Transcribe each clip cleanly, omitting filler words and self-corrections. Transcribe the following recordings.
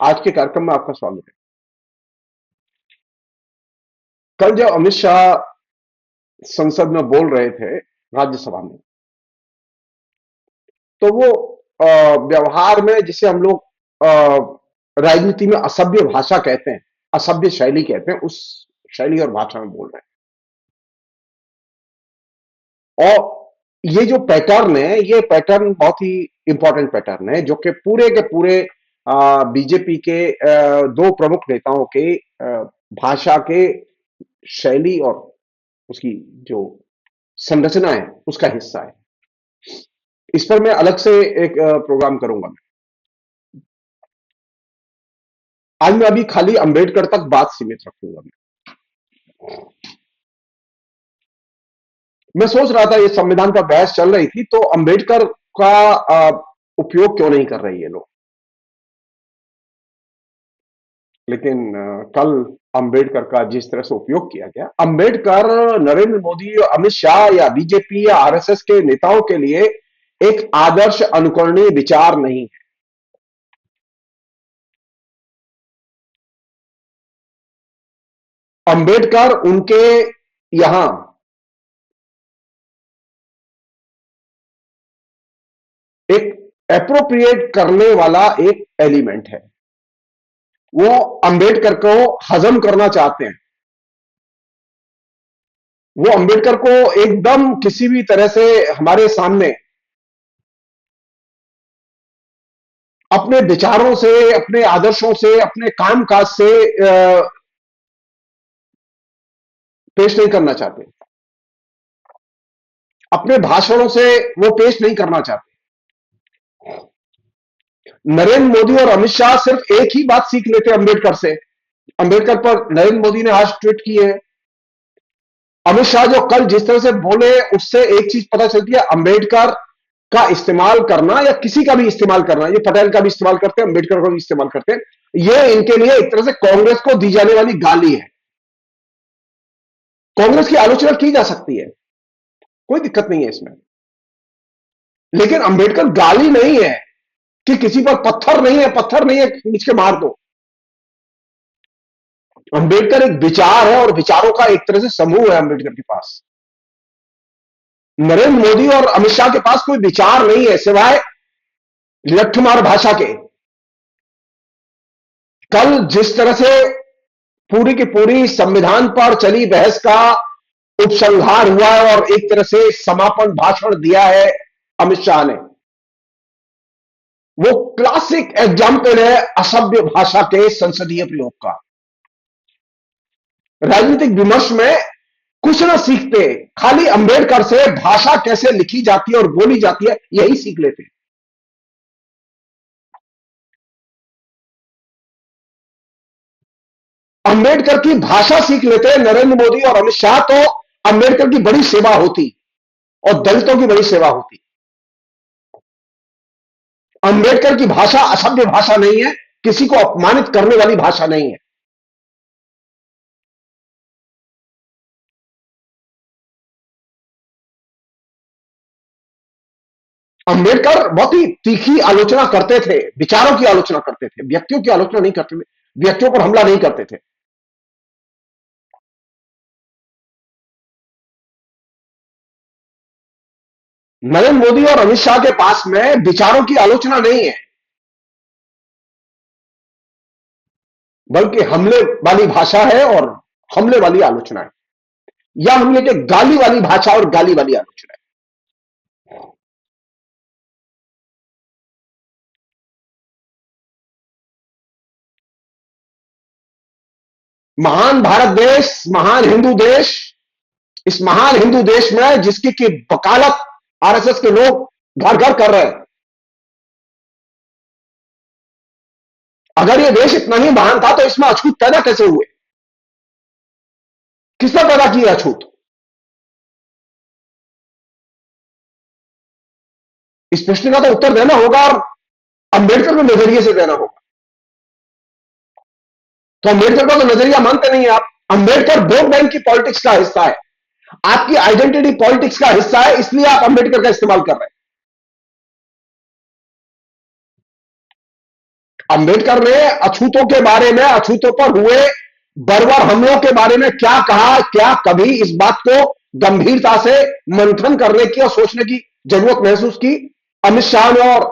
आज के कार्यक्रम में आपका स्वागत है। कल जब अमित शाह संसद में बोल रहे थे, राज्यसभा में, तो वो व्यवहार में जिसे हम लोग राजनीति में असभ्य भाषा कहते हैं, असभ्य शैली कहते हैं, उस शैली और भाषा में बोल रहे हैं। और ये जो पैटर्न है, ये पैटर्न बहुत ही इंपॉर्टेंट पैटर्न है, जो कि पूरे के पूरे बीजेपी के दो प्रमुख नेताओं के भाषा के शैली और उसकी जो संरचना है, उसका हिस्सा है। इस पर मैं अलग से एक प्रोग्राम करूंगा। आज मैं अभी खाली अंबेडकर तक बात सीमित रखूंगा। मैं सोच रहा था, ये संविधान पर बहस चल रही थी, तो अंबेडकर का उपयोग क्यों नहीं कर रहे ये लोग। लेकिन कल अंबेडकर का जिस तरह से उपयोग किया गया, अंबेडकर नरेंद्र मोदी, अमित शाह या बीजेपी या आरएसएस के नेताओं के लिए एक आदर्श अनुकरणीय विचार नहीं है। अंबेडकर उनके यहां एक एप्रोप्रिएट करने वाला एक एलिमेंट है। वो अंबेडकर को हजम करना चाहते हैं। वो अंबेडकर को एकदम किसी भी तरह से हमारे सामने अपने विचारों से, अपने आदर्शों से, अपने कामकाज से पेश नहीं करना चाहते। अपने भाषणों से वो पेश नहीं करना चाहते। नरेंद्र मोदी और अमित शाह सिर्फ एक ही बात सीख लेते अंबेडकर से। अंबेडकर पर नरेंद्र मोदी ने आज ट्वीट किए है। अमित शाह जो कल जिस तरह से बोले, उससे एक चीज पता चलती है, अंबेडकर का इस्तेमाल करना या किसी का भी इस्तेमाल करना, ये पटेल का भी इस्तेमाल करते हैं, अंबेडकर का भी इस्तेमाल करते हैं, ये इनके लिए एक तरह से कांग्रेस को दी जाने वाली गाली है। कांग्रेस की आलोचना की जा सकती है, कोई दिक्कत नहीं है इसमें, लेकिन अंबेडकर गाली नहीं है कि किसी पर पत्थर नहीं है, पत्थर नहीं है खींच के मार दो। अंबेडकर एक विचार है और विचारों का एक तरह से समूह है अंबेडकर के पास। नरेंद्र मोदी और अमित शाह के पास कोई विचार नहीं है सिवाय लठमार भाषा के। कल जिस तरह से पूरी की पूरी संविधान पर चली बहस का उपसंहार हुआ है और एक तरह से समापन भाषण दिया है अमित शाह ने, वो क्लासिक एग्जाम्पल है असभ्य भाषा के संसदीय प्रयोग का। राजनीतिक विमर्श में कुछ ना सीखते, खाली अंबेडकर से भाषा कैसे लिखी जाती है और बोली जाती है यही सीख लेते। अंबेडकर की भाषा सीख लेते नरेंद्र मोदी और अमित शाह, तो अंबेडकर की बड़ी सेवा होती और दलितों की बड़ी सेवा होती। अंबेडकर की भाषा असभ्य भाषा नहीं है, किसी को अपमानित करने वाली भाषा नहीं है। अंबेडकर बहुत ही तीखी आलोचना करते थे, विचारों की आलोचना करते थे, व्यक्तियों की आलोचना नहीं करते थे, व्यक्तियों पर हमला नहीं करते थे। नरेंद्र मोदी और अमित शाह के पास में विचारों की आलोचना नहीं है, बल्कि हमले वाली भाषा है और हमले वाली आलोचना है, या हम ये कि गाली वाली भाषा और गाली वाली आलोचना है। महान भारत देश, महान हिंदू देश, इस महान हिंदू देश में जिसकी की वकालत आरएसएस के लोग घर घर कर रहे हैं, अगर ये देश इतना ही महान था तो इसमें अछूत पैदा कैसे हुए? किसने पैदा किया अछूत? इस प्रश्न का तो उत्तर देना होगा और अंबेडकर के नजरिए से देना होगा। तो अंबेडकर का तो नजरिया मानते नहीं है आप। अंबेडकर वोट बैंक की पॉलिटिक्स का हिस्सा है, आपकी आइडेंटिटी पॉलिटिक्स का हिस्सा है, इसलिए आप अंबेडकर का इस्तेमाल कर रहे हैं। अंबेडकर ने अछूतों के बारे में, अछूतों पर हुए बर्बर हमलों के बारे में क्या कहा? क्या कभी इस बात को गंभीरता से मंथन करने की और सोचने की जरूरत महसूस की अमित शाह ने और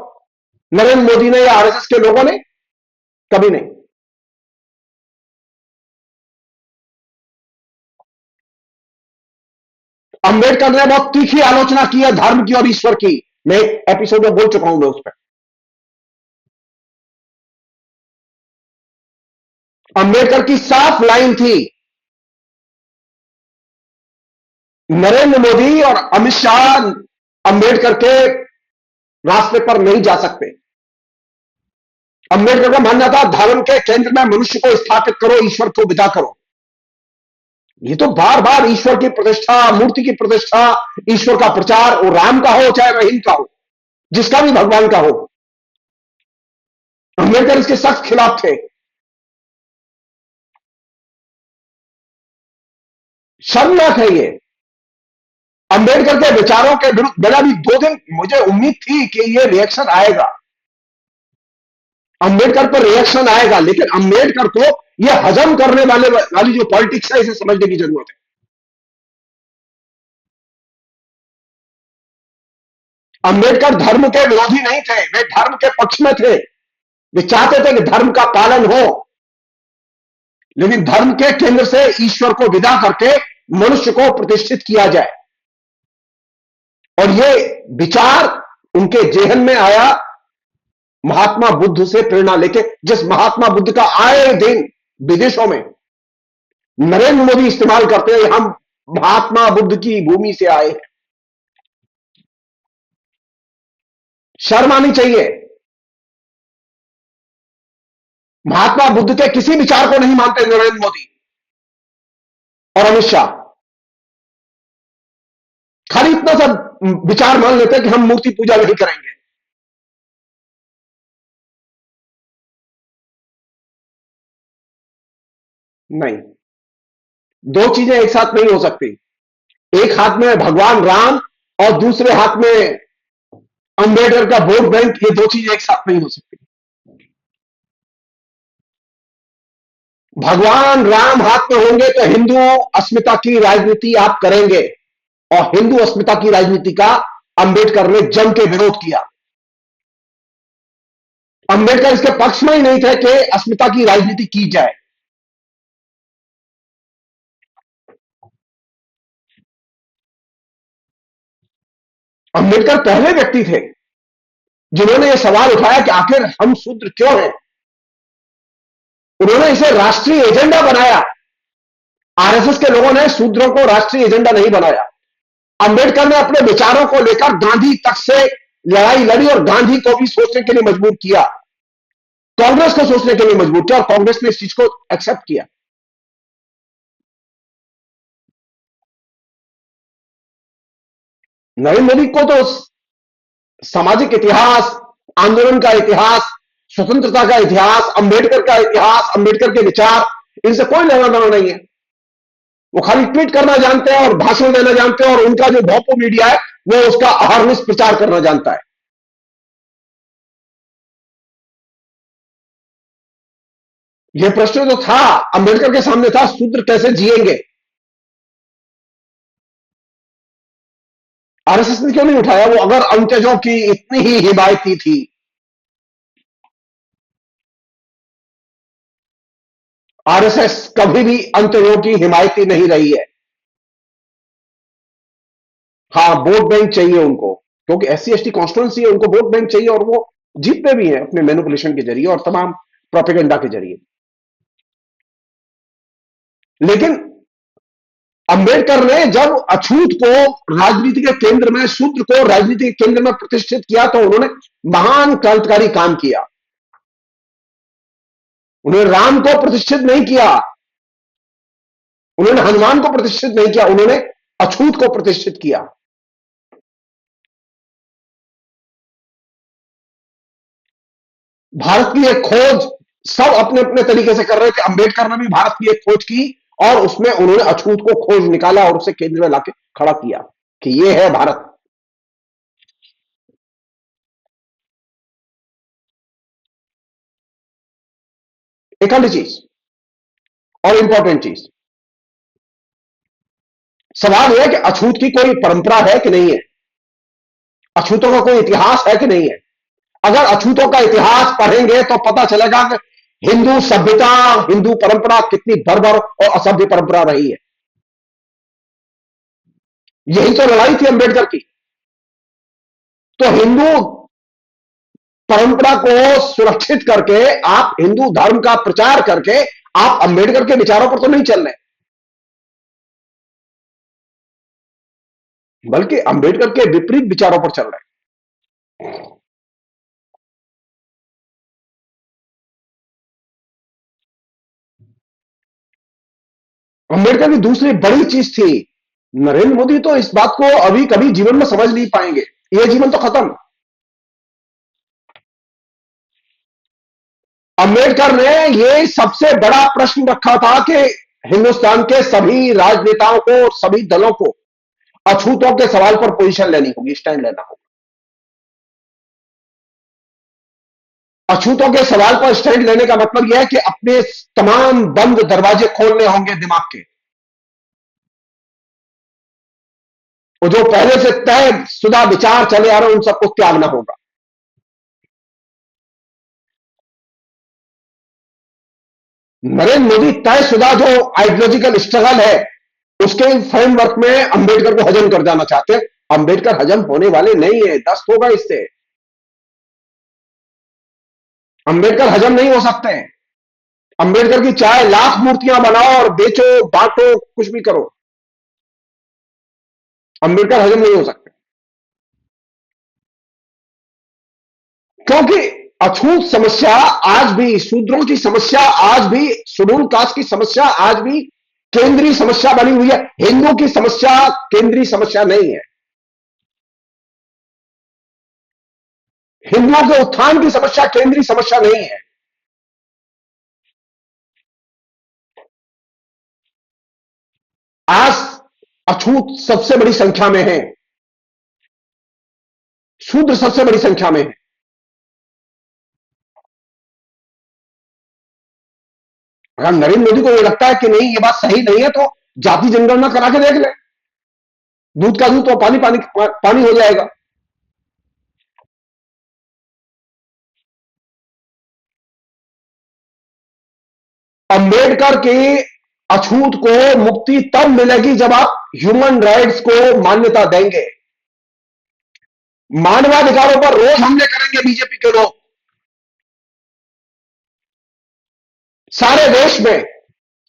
नरेंद्र मोदी ने या आरएसएस के लोगों ने? कभी नहीं। अंबेडकर ने बहुत तीखी आलोचना की है धर्म की और ईश्वर की। मैं एपिसोड में बोल चुका हूं मैं उस पर। अंबेडकर की साफ लाइन थी, नरेंद्र मोदी और अमित शाह अंबेडकर के रास्ते पर नहीं जा सकते। अंबेडकर का मानना था धर्म के केंद्र में मनुष्य को स्थापित करो, ईश्वर को विदा करो। ये तो बार बार ईश्वर की प्रतिष्ठा, मूर्ति की प्रतिष्ठा, ईश्वर का प्रचार, वो राम का हो चाहे रहीम का हो, जिसका भी भगवान का हो, अंबेडकर इसके सख्त खिलाफ थे। शर्मनाक है ये। अंबेडकर के विचारों के विरुद्ध मेरा भी 2 दिन मुझे उम्मीद थी कि ये रिएक्शन आएगा, अंबेडकर पर रिएक्शन आएगा, लेकिन अंबेडकर को ये हजम करने वाली जो पॉलिटिक्स है, इसे समझने की जरूरत है। अंबेडकर धर्म के विरोधी नहीं थे, वे धर्म के पक्ष में थे। वे चाहते थे कि धर्म का पालन हो, लेकिन धर्म के केंद्र से ईश्वर को विदा करके मनुष्य को प्रतिष्ठित किया जाए। और ये विचार उनके जेहन में आया महात्मा बुद्ध से प्रेरणा लेके, जिस महात्मा बुद्ध का आए दिन विदेशों में नरेंद्र मोदी इस्तेमाल करते हैं, हम महात्मा बुद्ध की भूमि से आए हैं। शर्म आनी चाहिए। महात्मा बुद्ध के किसी विचार को नहीं मानते नरेंद्र मोदी और अमित शाह। खाली इतना सा विचार मान लेते हैं कि हम मूर्ति पूजा नहीं करेंगे। नहीं, दो चीजें एक साथ नहीं हो सकती। एक हाथ में भगवान राम और दूसरे हाथ में अंबेडकर का वोट बैंक, ये दो चीजें एक साथ नहीं हो सकती। भगवान राम हाथ में होंगे तो हिंदू अस्मिता की राजनीति आप करेंगे, और हिंदू अस्मिता की राजनीति का अंबेडकर ने जम के विरोध किया। अंबेडकर इसके पक्ष में ही नहीं थे कि अस्मिता की राजनीति की जाए। अंबेडकर पहले व्यक्ति थे जिन्होंने यह सवाल उठाया कि आखिर हम शूद्र क्यों हैं। उन्होंने इसे राष्ट्रीय एजेंडा बनाया। आरएसएस के लोगों ने शूद्रों को राष्ट्रीय एजेंडा नहीं बनाया। अंबेडकर ने अपने विचारों को लेकर गांधी तक से लड़ाई लड़ी और गांधी को भी सोचने के लिए मजबूर किया, कांग्रेस को सोचने के लिए मजबूर किया, और कांग्रेस ने इस चीज को एक्सेप्ट किया। नरेंद्र मोदी को तो सामाजिक इतिहास, आंदोलन का इतिहास, स्वतंत्रता का इतिहास, अंबेडकर का इतिहास, अंबेडकर के विचार, इनसे कोई लेना देना नहीं है। वो खाली ट्वीट करना जानते हैं और भाषण देना जानते हैं, और उनका जो भोपो मीडिया है वो उसका अहरनिश प्रचार करना जानता है। यह प्रश्न जो था अंबेडकर के सामने था, शूद्र कैसे जिएंगे, आरएसएस ने क्यों नहीं उठाया? वो अगर अंत्यजों की इतनी ही हिमायती थी, आरएसएस कभी भी अंत्यजों की हिमायती नहीं रही है। हाँ, वोट बैंक चाहिए उनको, क्योंकि एससी एसटी कॉन्स्टिट्यूंसी है, उनको वोट बैंक चाहिए, और वो जीतते भी हैं अपने मैनिपुलेशन के जरिए और तमाम प्रोपेगेंडा के जरिए। लेकिन अंबेडकर ने जब अछूत को राजनीति के केंद्र में, शूद्र को राजनीति के केंद्र में प्रतिष्ठित किया, तो उन्होंने महान क्रांतिकारी काम किया। उन्होंने राम को प्रतिष्ठित नहीं किया, उन्होंने हनुमान को प्रतिष्ठित नहीं किया, उन्होंने अछूत को प्रतिष्ठित किया। भारत की एक खोज सब अपने अपने तरीके से कर रहे थे। अंबेडकर ने भी भारत की एक खोज की, और उसमें उन्होंने अछूत को खोज निकाला और उसे केंद्र में लाके खड़ा किया कि यह है भारत। एक अन्य चीज और इंपॉर्टेंट चीज, सवाल यह है कि अछूत की कोई परंपरा है कि नहीं है, अछूतों का कोई इतिहास है कि नहीं है। अगर अछूतों का इतिहास पढ़ेंगे तो पता चलेगा कि हिंदू सभ्यता, हिंदू परंपरा कितनी बर्बर और असभ्य परंपरा रही है। यही तो लड़ाई थी अंबेडकर की। तो हिंदू परंपरा को सुरक्षित करके, आप हिंदू धर्म का प्रचार करके आप अंबेडकर के विचारों पर तो नहीं चल रहे, बल्कि अंबेडकर के विपरीत विचारों पर चल रहे हैं। अंबेडकर की दूसरी बड़ी चीज थी, नरेंद्र मोदी तो इस बात को अभी कभी जीवन में समझ नहीं पाएंगे, ये जीवन तो खत्म। अंबेडकर ने ये सबसे बड़ा प्रश्न रखा था कि हिंदुस्तान के सभी राजनेताओं को, सभी दलों को अछूतों के सवाल पर पोजीशन लेनी होगी, स्टैंड लेना होगा। अछूतों के सवाल पर स्टैंड लेने का मतलब यह है कि अपने तमाम बंद दरवाजे खोलने होंगे दिमाग के, और जो पहले से तय शुदा विचार चले आ रहे हैं उन सबको त्यागना होगा। नरेंद्र मोदी तयशुदा जो आइडियोलॉजिकल स्ट्रगल है उसके फ्रेमवर्क में अंबेडकर को हजम कर जाना चाहते हैं। अंबेडकर हजम होने वाले नहीं है, दस्त होगा इससे। अंबेडकर हजम नहीं हो सकते हैं। अंबेडकर की चाहे लाख मूर्तियां बनाओ और बेचो बांटो कुछ भी करो, अंबेडकर हजम नहीं हो सकते। क्योंकि अछूत समस्या आज भी, शूद्रों की समस्या आज भी, शेड्यूल कास्ट की समस्या आज भी केंद्रीय समस्या बनी हुई है। हिंदुओं की समस्या केंद्रीय समस्या नहीं है, हिंदुओं के उत्थान की समस्या केंद्रीय समस्या नहीं है। आज अछूत सबसे बड़ी संख्या में है, शूद्र सबसे बड़ी संख्या में है। अगर नरेंद्र मोदी को यह लगता है कि नहीं ये बात सही नहीं है तो जाति जनगणना करा के देख ले, दूध का दूध तो पानी पानी पानी हो जाएगा। अंबेडकर की अछूत को मुक्ति तब मिलेगी जब आप ह्यूमन राइट्स को मान्यता देंगे। मानवाधिकारों पर रोज हमले करेंगे बीजेपी के लोग सारे देश में,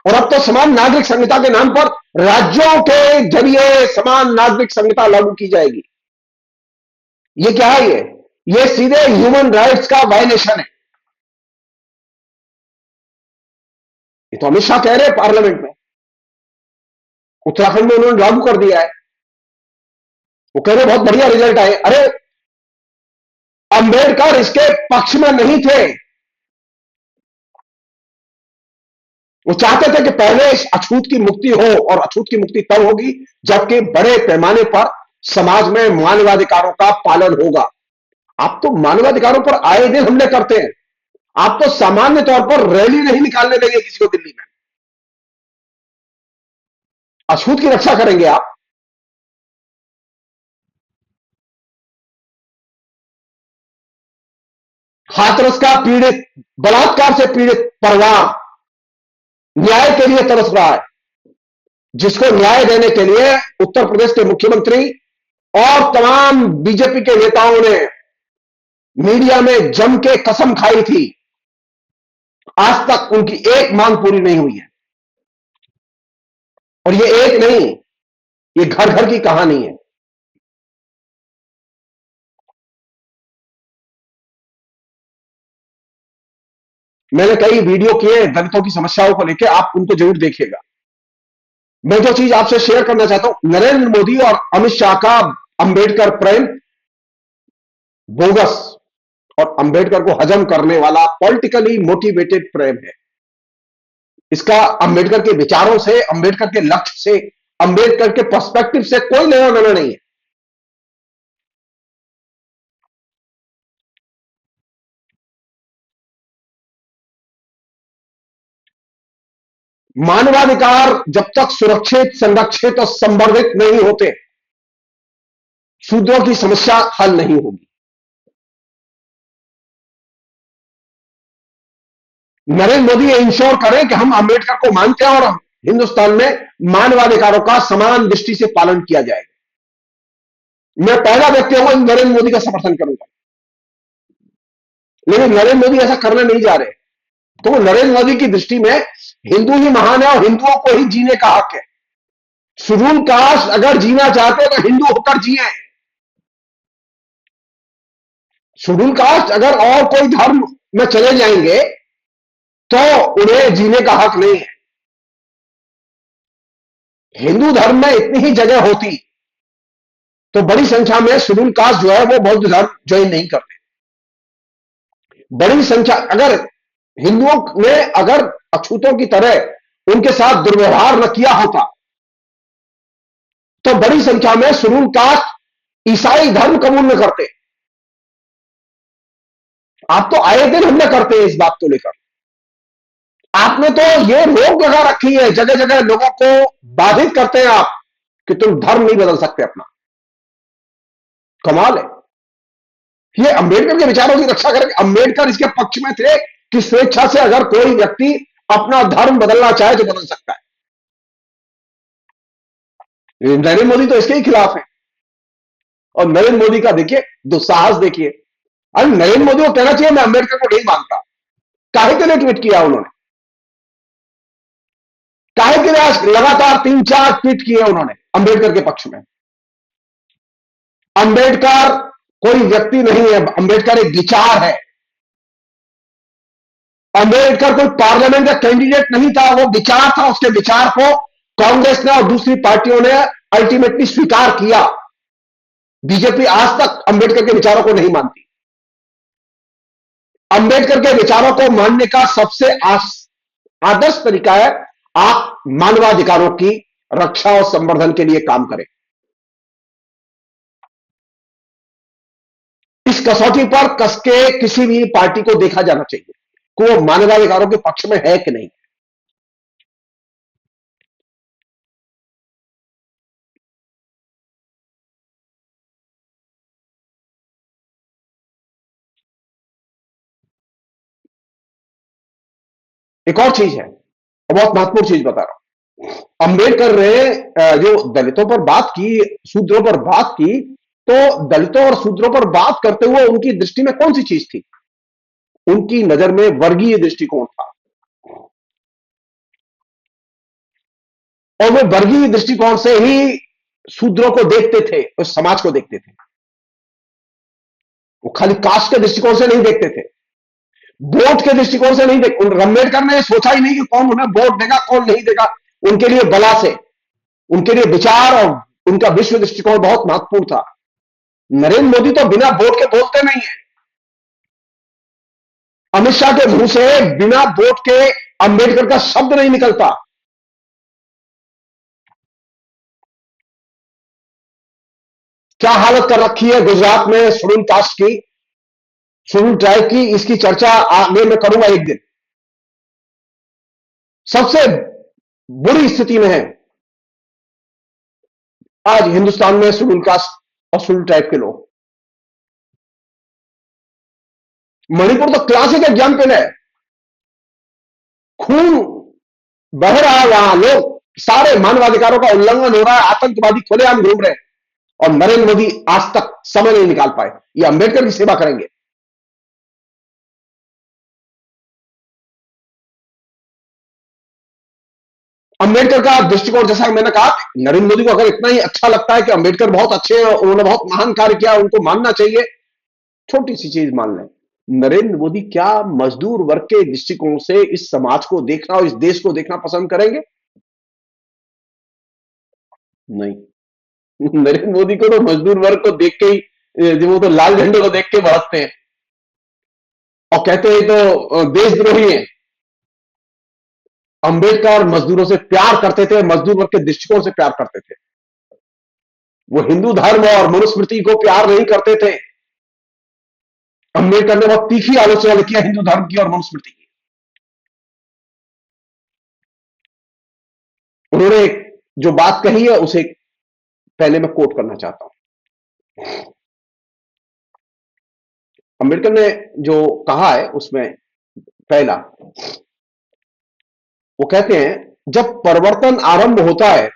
और अब तो समान नागरिक संहिता के नाम पर राज्यों के जरिए समान नागरिक संहिता लागू की जाएगी। ये क्या है? ये सीधे ह्यूमन राइट्स का वायलेशन है। ये तो अमित शाह कह रहे हैं पार्लियामेंट में, उत्तराखंड में उन्होंने लागू कर दिया है, वो कह रहे बहुत बढ़िया रिजल्ट आए। अरे अंबेडकर इसके पक्ष में नहीं थे, वो चाहते थे कि पहले इस अछूत की मुक्ति हो, और अछूत की मुक्ति तब होगी जबकि बड़े पैमाने पर समाज में मानवाधिकारों का पालन होगा। आप तो मानवाधिकारों पर आए दिन हमले करते हैं, आप तो सामान्य तौर पर रैली नहीं निकालने देंगे किसी को दिल्ली में, अछूत की रक्षा करेंगे आप। हाथरस का पीड़ित, बलात्कार से पीड़ित परिवार न्याय के लिए तरस रहा है, जिसको न्याय देने के लिए उत्तर प्रदेश के मुख्यमंत्री और तमाम बीजेपी के नेताओं ने मीडिया में जम के कसम खाई थी, आज तक उनकी एक मांग पूरी नहीं हुई है। और ये एक नहीं, ये घर घर की कहानी है। मैंने कई वीडियो किए दलितों की समस्याओं को लेकर, आप उनको जरूर देखिएगा। मैं जो चीज आपसे शेयर करना चाहता हूं, नरेंद्र मोदी और अमित शाह का अंबेडकर प्रेम बोगस और अंबेडकर को हजम करने वाला पॉलिटिकली मोटिवेटेड प्रेम है। इसका अंबेडकर के विचारों से, अंबेडकर के लक्ष्य से, अंबेडकर के पर्सपेक्टिव से कोई लेना देना नहीं है। मानवाधिकार जब तक सुरक्षित, संरक्षित और संवर्धित नहीं होते, शूद्रों की समस्या हल नहीं होगी। नरेंद्र मोदी ये इंश्योर करें कि हम अंबेडकर को मानते हैं और हिंदुस्तान में मानवाधिकारों का समान दृष्टि से पालन किया जाएगा। मैं पहला व्यक्ति होगा नरेंद्र मोदी का समर्थन करूंगा, लेकिन नरेंद्र मोदी ऐसा करने नहीं जा रहे। तो नरेंद्र मोदी की दृष्टि में हिंदू ही महान है और हिंदुओं को ही जीने का हक है। शेड्यूल कास्ट अगर जीना चाहते हैं तो हिंदू होकर जिए। शेड्यूल कास्ट अगर और कोई धर्म में चले जाएंगे तो उन्हें जीने का हक नहीं है। हिंदू धर्म में इतनी ही जगह होती तो बड़ी संख्या में शेड्यूल कास्ट जो है वो बौद्ध धर्म ज्वाइन नहीं करते। बड़ी संख्या अगर हिंदुओं ने अगर अछूतों की तरह उनके साथ दुर्व्यवहार न किया होता तो बड़ी संख्या में शेड्यूल कास्ट ईसाई धर्म कबूल न करते। आप तो आए दिन हमला करते हैं इस बात को लेकर। आपने तो ये रोक लगा रखी है, जगह जगह लोगों को बाधित करते हैं आप कि तुम धर्म नहीं बदल सकते अपना। कमाल है। ये अंबेडकर के विचारों की रक्षा करेंगे। अंबेडकर इसके पक्ष में थे कि स्वेच्छा से अगर कोई व्यक्ति अपना धर्म बदलना चाहे तो बदल सकता है। नरेंद्र मोदी तो इसके ही खिलाफ है। और नरेंद्र मोदी का देखिए दुस्साहस देखिए। अरे नरेंद्र मोदी को कहना चाहिए मैं अंबेडकर को नहीं मानता। काहे के लिए ट्वीट किया उन्होंने? काहे के लिए आज लगातार 3-4 ट्वीट किए उन्होंने अंबेडकर के पक्ष में? अंबेडकर कोई व्यक्ति नहीं है, अंबेडकर एक विचार है। अंबेडकर कोई पार्लियामेंट का कैंडिडेट नहीं था, वो विचार था। उसके विचार को कांग्रेस ने और दूसरी पार्टियों ने अल्टीमेटली स्वीकार किया। बीजेपी आज तक अंबेडकर के विचारों को नहीं मानती। अंबेडकर के विचारों को मानने का सबसे आदर्श तरीका है आप मानवाधिकारों की रक्षा और संवर्धन के लिए काम करें। इस कसौटी पर कस के किसी भी पार्टी को देखा जाना चाहिए कि वो मानवाधिकारों के पक्ष में है कि नहीं। एक और चीज है, बहुत महत्वपूर्ण चीज बता रहा हूं। अंबेडकर ने जो दलितों पर बात की, शूद्रों पर बात की, तो दलितों और शूद्रों पर बात करते हुए उनकी दृष्टि में कौन सी चीज थी? उनकी नजर में वर्गीय दृष्टिकोण था। और वे वर्गीय दृष्टिकोण से ही शूद्रों को देखते थे, उस समाज को देखते थे। वो खाली कास्ट के दृष्टिकोण से नहीं देखते थे, वोट के दृष्टिकोण से नहीं देखते। अम्बेडकर ने सोचा ही नहीं कि कौन उन्हें वोट देगा कौन नहीं देगा। उनके लिए बला से, उनके लिए विचार और उनका विश्व दृष्टिकोण बहुत महत्वपूर्ण था। नरेंद्र मोदी तो बिना वोट के बोलते नहीं है। अमित शाह के मुंह से बिना वोट के अंबेडकर का शब्द नहीं निकलता। क्या हालत कर रखी है गुजरात में शेड्यूल कास्ट की, शेड्यूल ट्राइब की, इसकी चर्चा आगे मैं करूंगा एक दिन। सबसे बुरी स्थिति में है आज हिंदुस्तान में शेड्यूल कास्ट और शेड्यूल ट्राइब के लोग। मणिपुर तो क्लासिक एग्जाम्पल है। खून बह रहा है वहां, लोग सारे मानवाधिकारों का उल्लंघन हो रहा है, आतंकवादी खुलेआम घूम रहे हैं और नरेंद्र मोदी आज तक समय नहीं निकाल पाए। ये अंबेडकर की सेवा करेंगे? अंबेडकर का दृष्टिकोण, जैसा मैंने कहा, नरेंद्र मोदी को अगर इतना ही अच्छा लगता है कि अंबेडकर बहुत अच्छे हैं, उन्होंने बहुत महान कार्य किया, उनको मानना चाहिए। छोटी सी चीज मान लें, नरेंद्र मोदी क्या मजदूर वर्ग के दृष्टिकोण से इस समाज को देखना और इस देश को देखना पसंद करेंगे? नहीं। नरेंद्र मोदी को तो मजदूर वर्ग को देख के ही जो वो तो लाल झंडे को देख के भड़कते हैं और कहते हैं तो देशद्रोही है। अंबेडकर मजदूरों से प्यार करते थे, मजदूर वर्ग के दृष्टिकोण से प्यार करते थे। वो हिंदू धर्म और मनुस्मृति को प्यार नहीं करते थे। अंबेडकर ने बहुत तीखी आलोचना लिखी है हिंदू धर्म की और मनुस्मृति की। उन्होंने जो बात कही है उसे पहले मैं कोट करना चाहता हूं। अंबेडकर ने जो कहा है उसमें पहला, वो कहते हैं जब परिवर्तन आरंभ होता है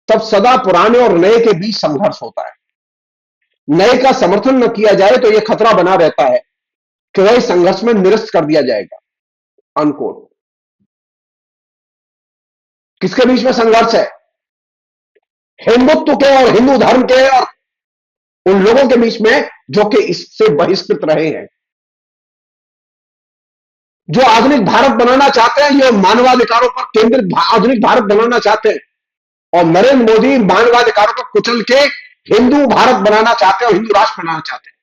तब सदा पुराने और नए के बीच संघर्ष होता है। नए का समर्थन न किया जाए तो यह खतरा बना रहता है कि वह इस संघर्ष में निरस्त कर दिया जाएगा। अनकोट। किसके बीच में संघर्ष है? हिंदुत्व के और हिंदू धर्म के और उन लोगों के बीच में जो कि इससे बहिष्कृत रहे हैं, जो आधुनिक भारत बनाना चाहते हैं, जो मानवाधिकारों पर केंद्रित आधुनिक भारत बनाना चाहते हैं, और नरेंद्र मोदी मानवाधिकारों को कुचल के हिंदू भारत बनाना चाहते हैं और हिंदू राष्ट्र बनाना चाहते हैं।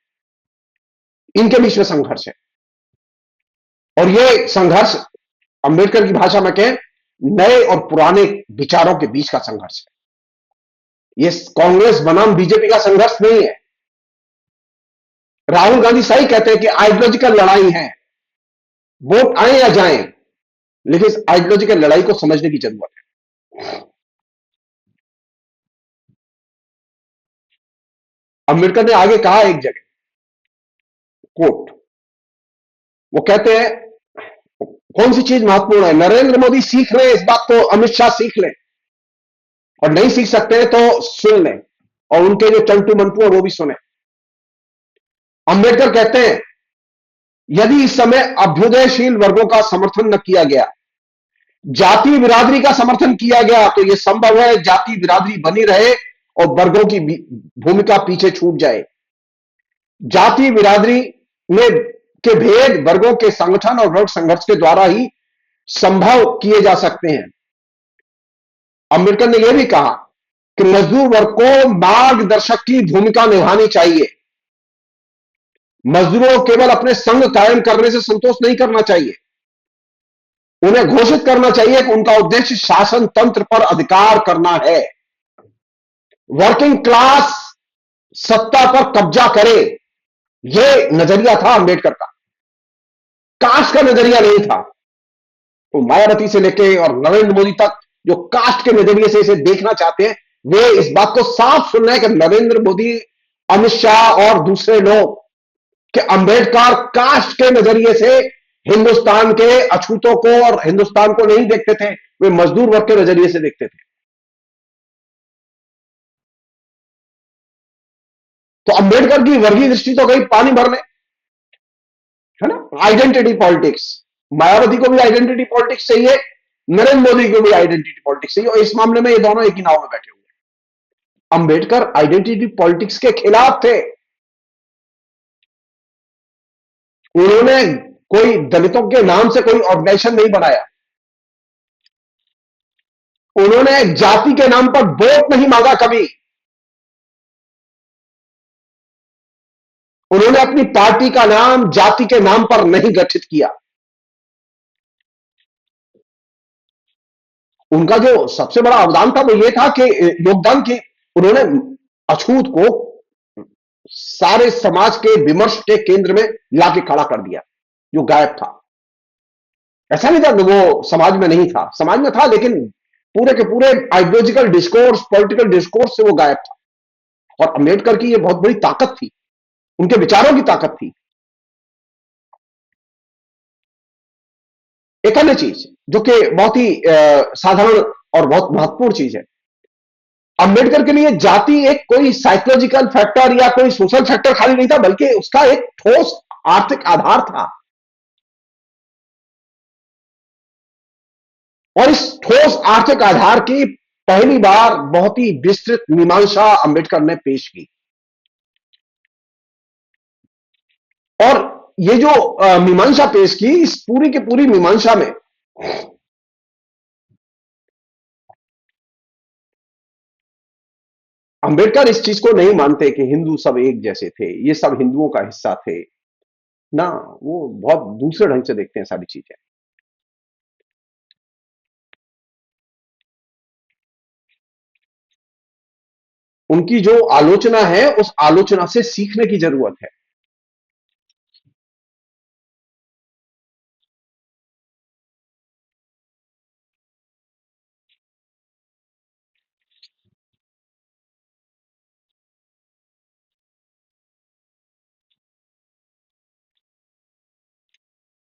इनके बीच में संघर्ष है। और यह संघर्ष अंबेडकर की भाषा में कहें नए और पुराने विचारों के बीच का संघर्ष है। यह कांग्रेस बनाम बीजेपी का संघर्ष नहीं है। राहुल गांधी सही कहते हैं कि आइडियोलॉजिकल लड़ाई है, वोट आए या जाए, लेकिन इस आइडियोलॉजिकल लड़ाई को समझने की जरूरत है। अंबेडकर ने आगे कहा एक जगह, कोट, वो कहते हैं कौन सी चीज महत्वपूर्ण है? नरेंद्र मोदी सीख रहे हैं इस बात को, अमित शाह सीख लें, और नहीं सीख सकते हैं तो सुन लें, और उनके जो चंटू मंटू है वो भी सुने। अंबेडकर कहते हैं यदि इस समय अभ्युदयशील वर्गों का समर्थन न किया गया, जाति बिरादरी का समर्थन किया गया, तो यह संभव है जाति बिरादरी बनी रहे और वर्गों की भूमिका पीछे छूट जाए। जाति बिरादरी में के भेद वर्गों के संगठन और वर्ग संघर्ष के द्वारा ही संभव किए जा सकते हैं। अंबेडकर ने यह भी कहा कि मजदूर वर्ग को मार्गदर्शक की भूमिका निभानी चाहिए। मजदूरों को केवल अपने संघ कायम करने से संतोष नहीं करना चाहिए, उन्हें घोषित करना चाहिए कि उनका उद्देश्य शासन तंत्र पर अधिकार करना है। वर्किंग क्लास सत्ता पर कब्जा करे, यह नजरिया था अंबेडकर का, कास्ट का नजरिया नहीं था। तो मायावती से लेके और नरेंद्र मोदी तक जो कास्ट के नजरिए से इसे देखना चाहते हैं, वे इस बात को साफ सुन रहे हैं कि नरेंद्र मोदी, अमित शाह और दूसरे लोग कि अंबेडकर कास्ट के नजरिए से हिंदुस्तान के अछूतों को और हिंदुस्तान को नहीं देखते थे, वे मजदूर वर्ग के नजरिए से देखते थे। तो अंबेडकर की वर्गीय दृष्टि तो गई पानी भरने, है ना? आइडेंटिटी पॉलिटिक्स, मायावती को भी आइडेंटिटी पॉलिटिक्स चाहिए, नरेंद्र मोदी को भी आइडेंटिटी पॉलिटिक्स चाहिए, और इस मामले में ये दोनों एक ही नाव में बैठे हुए हैं। अंबेडकर आइडेंटिटी पॉलिटिक्स के खिलाफ थे। उन्होंने कोई दलितों के नाम से कोई ऑर्गेनाइजेशन नहीं बनाया, उन्होंने जाति के नाम पर वोट नहीं मांगा कभी, उन्होंने अपनी पार्टी का नाम जाति के नाम पर नहीं गठित किया। उनका जो सबसे बड़ा अवदान था वो ये था कि योगदान की उन्होंने अछूत को सारे समाज के विमर्श के केंद्र में लाके खड़ा कर दिया, जो गायब था। ऐसा नहीं था कि वो समाज में नहीं था, समाज में था, लेकिन पूरे के पूरे आइडियोलॉजिकल डिस्कोर्स, पॉलिटिकल डिस्कोर्स से वो गायब था। और अंबेडकर की ये बहुत बड़ी ताकत थी, उनके विचारों की ताकत थी। एक अन्य चीज जो कि बहुत ही साधारण और बहुत महत्वपूर्ण चीज है, अंबेडकर के लिए जाति एक कोई साइकोलॉजिकल फैक्टर या कोई सोशल फैक्टर खाली नहीं था, बल्कि उसका एक ठोस आर्थिक आधार था। और इस ठोस आर्थिक आधार की पहली बार बहुत ही विस्तृत मीमांसा अंबेडकर ने पेश की। और ये जो मीमांसा पेश की, इस पूरी की पूरी मीमांसा में अंबेडकर इस चीज को नहीं मानते कि हिंदू सब एक जैसे थे, ये सब हिंदुओं का हिस्सा थे ना। वो बहुत दूसरे ढंग से देखते हैं सारी चीजें। उनकी जो आलोचना है उस आलोचना से सीखने की जरूरत है।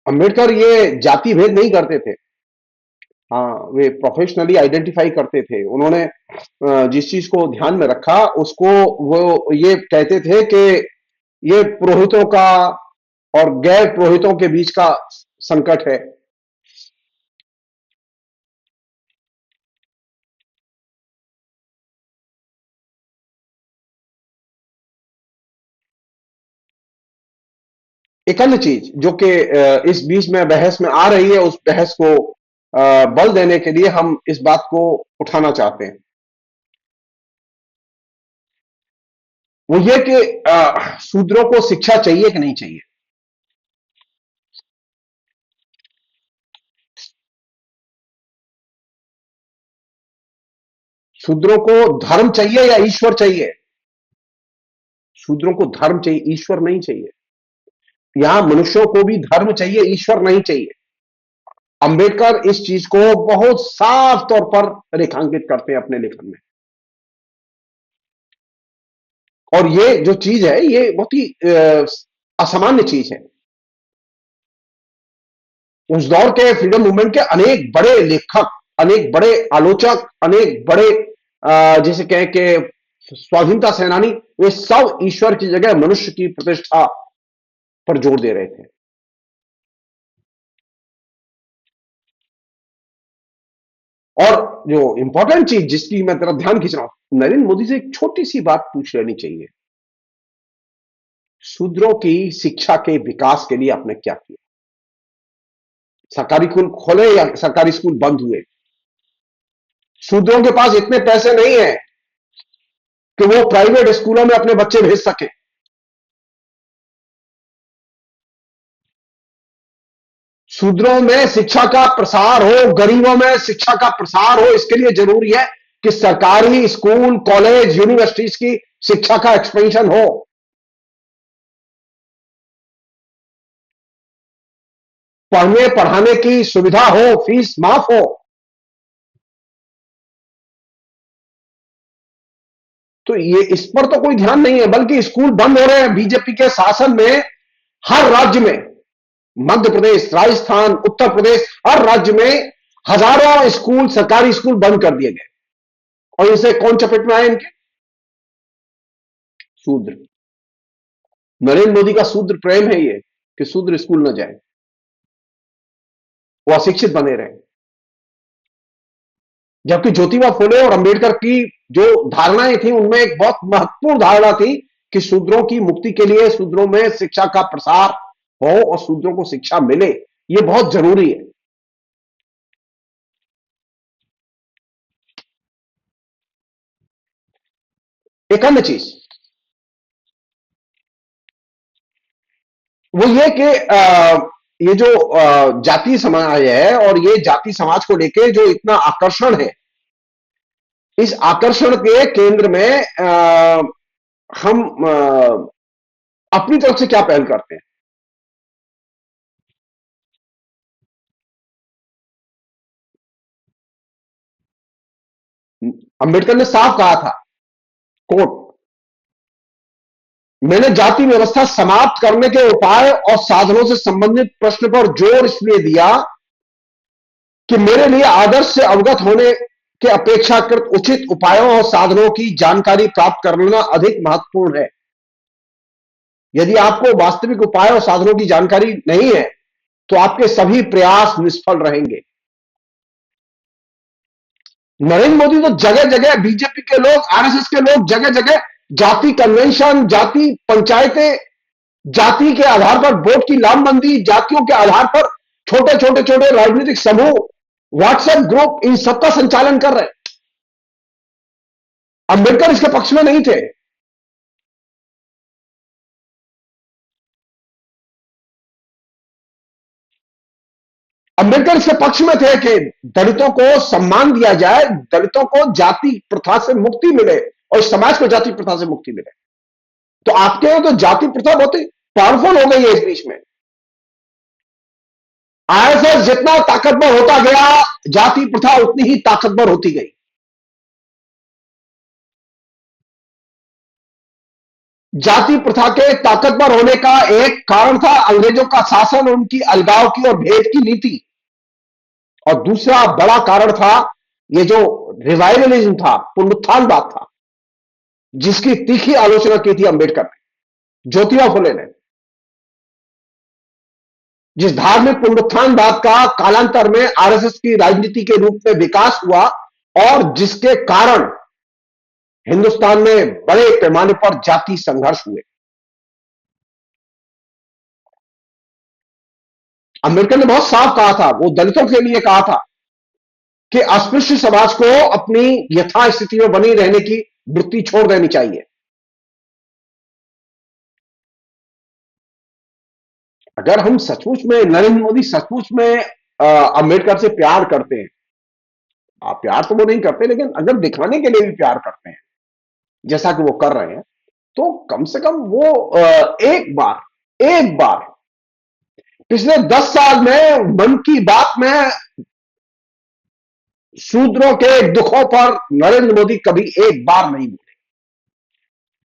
अंबेडकर ये जाति भेद नहीं करते थे। हाँ, वे प्रोफेशनली आइडेंटिफाई करते थे। उन्होंने जिस चीज को ध्यान में रखा उसको वो ये कहते थे कि ये पुरोहितों का और गैर पुरोहितों के बीच का संकट है। एक अन्य चीज जो कि इस बीच में बहस में आ रही है, उस बहस को बल देने के लिए हम इस बात को उठाना चाहते हैं। वो ये कि शूद्रों को शिक्षा चाहिए कि नहीं चाहिए। शूद्रों को धर्म चाहिए या ईश्वर चाहिए। शूद्रों को धर्म चाहिए, ईश्वर नहीं चाहिए। यहां मनुष्यों को भी धर्म चाहिए, ईश्वर नहीं चाहिए। अंबेडकर इस चीज को बहुत साफ तौर पर रेखांकित करते हैं अपने लेखन में। और ये जो चीज है ये बहुत ही असामान्य चीज है। उस दौर के फ्रीडम मूवमेंट के अनेक बड़े लेखक, अनेक बड़े आलोचक, अनेक बड़े जिसे कहें कि स्वाधीनता सेनानी, वे सब ईश्वर की जगह मनुष्य की प्रतिष्ठा पर जोर दे रहे थे। और जो इंपॉर्टेंट चीज जिसकी मैं तेरा ध्यान खींच रहा हूं, नरेंद्र मोदी से एक छोटी सी बात पूछ लेनी चाहिए। शूद्रों की शिक्षा के विकास के लिए आपने क्या किया। सरकारी स्कूल खोले या सरकारी स्कूल बंद हुए। शूद्रों के पास इतने पैसे नहीं है कि वो प्राइवेट स्कूलों में अपने बच्चे भेज सके। शूद्रों में शिक्षा का प्रसार हो, गरीबों में शिक्षा का प्रसार हो, इसके लिए जरूरी है कि सरकारी स्कूल, कॉलेज, यूनिवर्सिटीज की शिक्षा का एक्सपेंशन हो। पढ़ने पढ़ाने की सुविधा हो, फीस माफ हो। तो ये इस पर तो कोई ध्यान नहीं है, बल्कि स्कूल बंद हो रहे हैं बीजेपी के शासन में। हर राज्य में, मध्य प्रदेश, राजस्थान, उत्तर प्रदेश, हर राज्य में हजारों स्कूल, सरकारी स्कूल बंद कर दिए गए। और इसे कौन चपेट में आए इनके? शूद्र। नरेंद्र मोदी का शूद्र प्रेम है ये कि शूद्र स्कूल न जाए, वो अशिक्षित बने रहे। जबकि ज्योतिबा फुले और अंबेडकर की जो धारणाएं थी उनमें एक बहुत महत्वपूर्ण धारणा थी कि शूद्रों की मुक्ति के लिए शूद्रों में शिक्षा का प्रसार हो और शूद्रों को शिक्षा मिले, ये बहुत जरूरी है। एक अन्य चीज वो ये कि ये जो जाति समाज है और ये जाति समाज को लेके जो इतना आकर्षण है, इस आकर्षण के केंद्र में हम अपनी तरफ से क्या पहल करते हैं। अंबेडकर ने साफ कहा था, कोट, मैंने जाति व्यवस्था समाप्त करने के उपाय और साधनों से संबंधित प्रश्न पर जोर इसलिए दिया कि मेरे लिए आदर्श से अवगत होने के अपेक्षाकृत उचित उपायों और साधनों की जानकारी प्राप्त करना अधिक महत्वपूर्ण है। यदि आपको वास्तविक उपाय और साधनों की जानकारी नहीं है तो आपके सभी प्रयास निष्फल रहेंगे। नरेंद्र मोदी तो जगह जगह, बीजेपी के लोग, आरएसएस के लोग जगह जगह जाति कन्वेंशन, जाति पंचायतें, जाति के आधार पर वोट की लामबंदी, जातियों के आधार पर छोटे छोटे छोटे राजनीतिक समूह, व्हाट्सएप ग्रुप, इन सबका संचालन कर रहे। अंबेडकर इसके पक्ष में नहीं थे। अंबेडकर इसके पक्ष में थे कि दलितों को सम्मान दिया जाए, दलितों को जाति प्रथा से मुक्ति मिले और समाज को जाति प्रथा से मुक्ति मिले। तो आपके यहां तो जाति प्रथा बहुत ही पावरफुल हो गई है इस बीच में। आरएसएस जितना ताकतवर होता गया, जाति प्रथा उतनी ही ताकतवर होती गई। जाति प्रथा के ताकतवर होने का एक कारण था अंग्रेजों का शासन, उनकी अलगाव की और भेद की नीति। और दूसरा बड़ा कारण था ये जो रिवाइवलिज्म था, पुनरुत्थानवाद था, जिसकी तीखी आलोचना की थी अंबेडकर ने, ज्योतिबा फुले ने। जिस धार्मिक पुनरुत्थानवाद का कालांतर में आरएसएस की राजनीति के रूप में विकास हुआ और जिसके कारण हिंदुस्तान में बड़े पैमाने पर जाति संघर्ष हुए। अंबेडकर ने बहुत साफ कहा था, वो दलितों के लिए कहा था कि अस्पृश्य समाज को अपनी यथास्थिति में बनी रहने की वृत्ति छोड़ देनी चाहिए। अगर हम सचमुच में, नरेंद्र मोदी सचमुच में अंबेडकर से प्यार करते हैं, आप प्यार तो वो नहीं करते, लेकिन अगर दिखाने के लिए भी प्यार करते हैं जैसा कि वो कर रहे हैं, तो कम से कम वो एक बार पिछले 10 साल में मन की बात में शूद्रों के दुखों पर नरेंद्र मोदी कभी एक बार नहीं बोले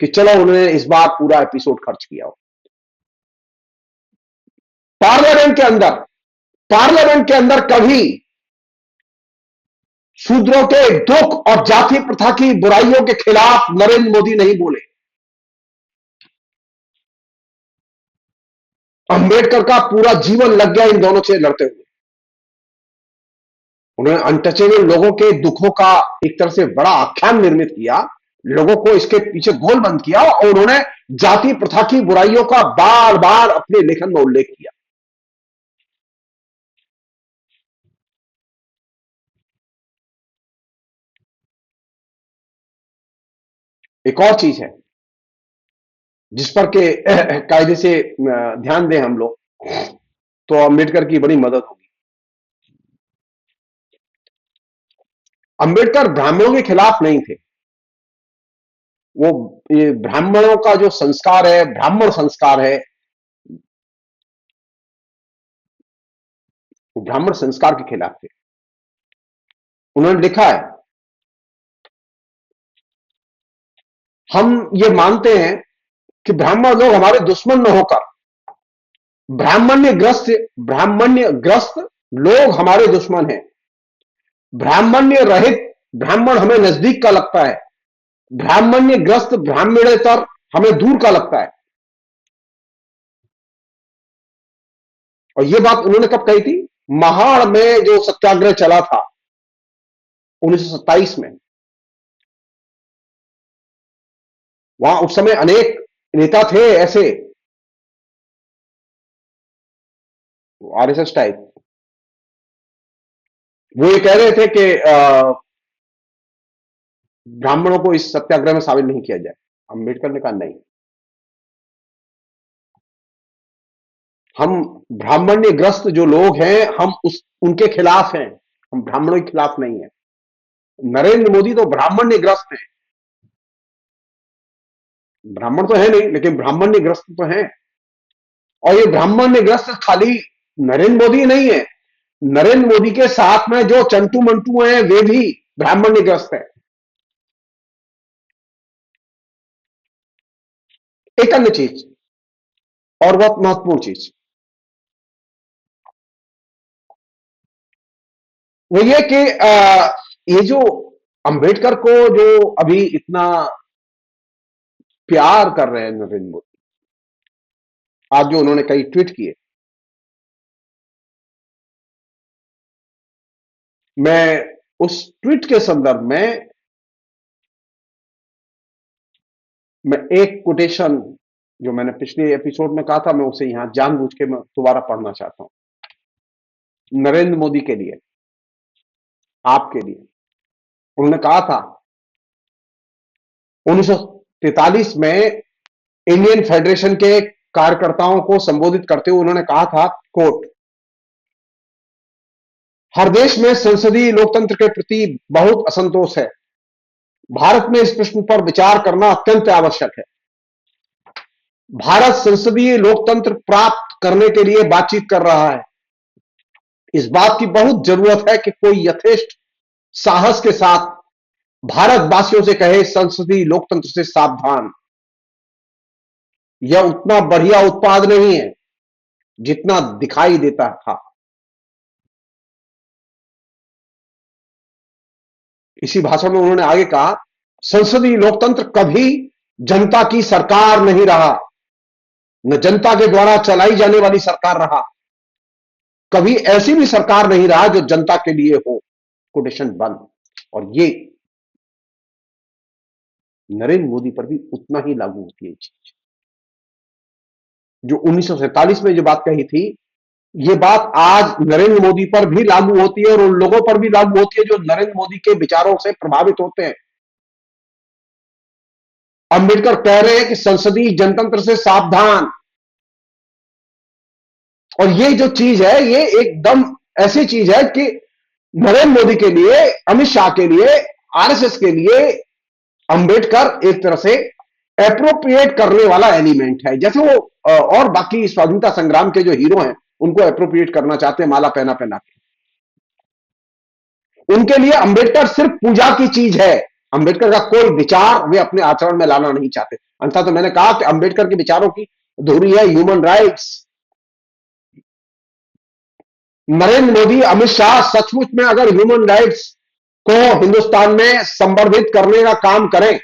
कि चलो उन्होंने इस बार पूरा एपिसोड खर्च किया हो। पार्लियामेंट के अंदर कभी शूद्रों के दुख और जाति प्रथा की बुराइयों के खिलाफ नरेंद्र मोदी नहीं बोले। अंबेडकर का पूरा जीवन लग गया इन दोनों से लड़ते हुए। उन्होंने अनटचेबल लोगों के दुखों का एक तरह से बड़ा आख्यान निर्मित किया, लोगों को इसके पीछे गोलबंद किया, और उन्होंने जाति प्रथा की बुराइयों का बार बार अपने लेखन में उल्लेख किया। एक और चीज है जिस पर के कायदे से ध्यान दें हम लोग, तो अंबेडकर की बड़ी मदद होगी। अंबेडकर ब्राह्मणों के खिलाफ नहीं थे। वो ये ब्राह्मणों का जो संस्कार है, ब्राह्मण संस्कार है, वो ब्राह्मण संस्कार के खिलाफ थे। उन्होंने लिखा है, हम ये मानते हैं कि ब्राह्मण लोग हमारे दुश्मन न होकर ब्राह्मण्यग्रस्त लोग हमारे दुश्मन हैं। ब्राह्मण्य रहित ब्राह्मण हमें नजदीक का लगता है, ब्राह्मण्यग्रस्त ब्राह्मणेतर हमें दूर का लगता है। और यह बात उन्होंने कब कही थी? महाड़ में जो सत्याग्रह चला था 1927 में, वहां उस समय अनेक नेता थे ऐसे आरएसएस टाइप। वो ये कह रहे थे कि ब्राह्मणों को इस सत्याग्रह में शामिल नहीं किया जाए। अंबेडकर ने कहा नहीं, हम ब्राह्मण्यग्रस्त जो लोग हैं हम उनके खिलाफ हैं, हम ब्राह्मणों के खिलाफ नहीं है। नरेंद्र मोदी तो ब्राह्मण्यग्रस्त हैं, ब्राह्मण तो है नहीं लेकिन ब्राह्मण्यग्रस्त तो हैं। और ये ब्राह्मण्यग्रस्त खाली नरेंद्र मोदी नहीं है, नरेंद्र मोदी के साथ में जो चंटू मंटू हैं वे भी ब्राह्मण्यग्रस्त हैं। एक अन्य चीज और बहुत महत्वपूर्ण चीज वो ये कि ये जो अंबेडकर को जो अभी इतना प्यार कर रहे हैं नरेंद्र मोदी, आज जो उन्होंने कई ट्वीट किए, मैं उस ट्वीट के संदर्भ में मैं एक कोटेशन जो मैंने पिछले एपिसोड में कहा था, मैं उसे यहां जानबूझ के मैं दोबारा पढ़ना चाहता हूं नरेंद्र मोदी के लिए, आपके लिए। उन्होंने कहा था 1943 में इंडियन फेडरेशन के कार्यकर्ताओं को संबोधित करते हुए उन्होंने कहा था, कोट, हर देश में संसदीय लोकतंत्र के प्रति बहुत असंतोष है। भारत में इस प्रश्न पर विचार करना अत्यंत आवश्यक है। भारत संसदीय लोकतंत्र प्राप्त करने के लिए बातचीत कर रहा है। इस बात की बहुत जरूरत है कि कोई यथेष्ट साहस के साथ भारतवासियों से कहे, संसदीय लोकतंत्र से सावधान। यह उतना बढ़िया उत्पाद नहीं है जितना दिखाई देता था। इसी भाषण में उन्होंने आगे कहा, संसदीय लोकतंत्र कभी जनता की सरकार नहीं रहा, न जनता के द्वारा चलाई जाने वाली सरकार रहा, कभी ऐसी भी सरकार नहीं रहा जो जनता के लिए हो। कोटेशन बंद। और ये नरेंद्र मोदी पर भी उतना ही लागू होती है चीज। जो 1947 में जो बात कही थी, ये बात आज नरेंद्र मोदी पर भी लागू होती है और उन लोगों पर भी लागू होती है जो नरेंद्र मोदी के विचारों से प्रभावित होते हैं। अंबेडकर कह रहे हैं कि संसदीय जनतंत्र से सावधान। और ये जो चीज है, ये एकदम ऐसी चीज है कि नरेंद्र मोदी के लिए, अमित शाह के लिए, आरएसएस के लिए अंबेडकर एक तरह से एप्रोप्रिएट करने वाला एलिमेंट है। जैसे वो और बाकी स्वाधीनता संग्राम के जो हीरो हैं उनको एप्रोप्रिएट करना चाहते हैं माला पहना पहना के। उनके लिए अंबेडकर सिर्फ पूजा की चीज है। अंबेडकर का कोई विचार वे अपने आचरण में लाना नहीं चाहते। अंततः तो मैंने कहा कि अंबेडकर के विचारों की धुरी है ह्यूमन राइट्स। नरेंद्र मोदी, अमित शाह सचमुच में अगर ह्यूमन राइट्स को हिंदुस्तान में संवर्धित करने का काम करें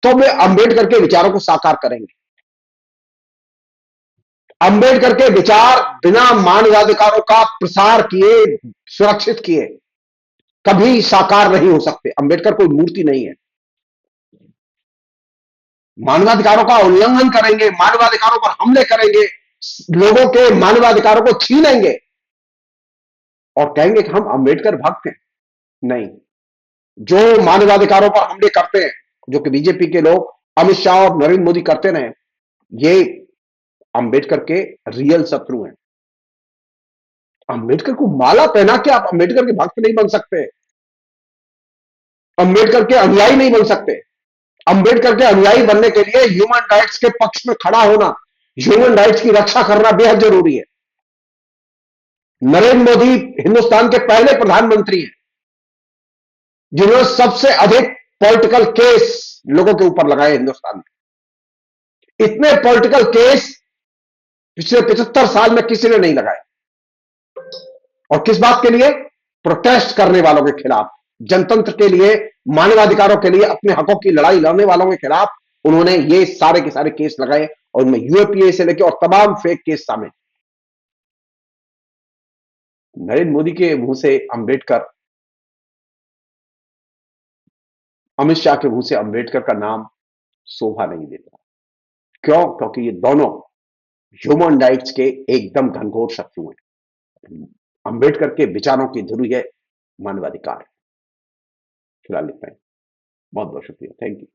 तो वे अंबेडकर के विचारों को साकार करेंगे। अंबेडकर के विचार बिना मानवाधिकारों का प्रसार किए, सुरक्षित किए, कभी साकार नहीं हो सकते। अंबेडकर कोई मूर्ति नहीं है। मानवाधिकारों का उल्लंघन करेंगे, मानवाधिकारों पर हमले करेंगे, लोगों के मानवाधिकारों को छीनेंगे और कहेंगे कि हम अंबेडकर भक्त हैं। नहीं, जो मानवाधिकारों पर हमले करते हैं, जो कि बीजेपी के लोग, अमित शाह और नरेंद्र मोदी करते रहे, ये अंबेडकर के रियल शत्रु हैं। अंबेडकर को माला पहना के आप अंबेडकर के भक्त नहीं बन सकते, अंबेडकर के अनुयायी नहीं बन सकते। अंबेडकर के अनुयायी बनने के लिए ह्यूमन राइट्स के पक्ष में खड़ा होना, ह्यूमन राइट्स की रक्षा करना बेहद जरूरी है। नरेंद्र मोदी हिंदुस्तान के पहले प्रधानमंत्री हैं जिन्होंने सबसे अधिक पॉलिटिकल केस लोगों के ऊपर लगाए हिंदुस्तान में। इतने पॉलिटिकल केस पिछले 75 साल में किसी ने नहीं लगाए। और किस बात के लिए? प्रोटेस्ट करने वालों के खिलाफ, जनतंत्र के लिए, मानवाधिकारों के लिए, अपने हकों की लड़ाई लड़ने वालों के खिलाफ उन्होंने ये सारे के सारे केस लगाए और उनमें यूएपीए से लेकर और तमाम फेक केस शामिल। नरेंद्र मोदी के मुंह से अंबेडकर, अमित शाह के मुंह से अंबेडकर का नाम शोभा नहीं देता। क्यों? क्योंकि ये दोनों ह्यूमन राइट्स के एकदम घनघोर शत्रु हैं। अंबेडकर के विचारों की धुरी है मानवाधिकार। फिलहाल इतना ही। बहुत बहुत शुक्रिया। Thank you.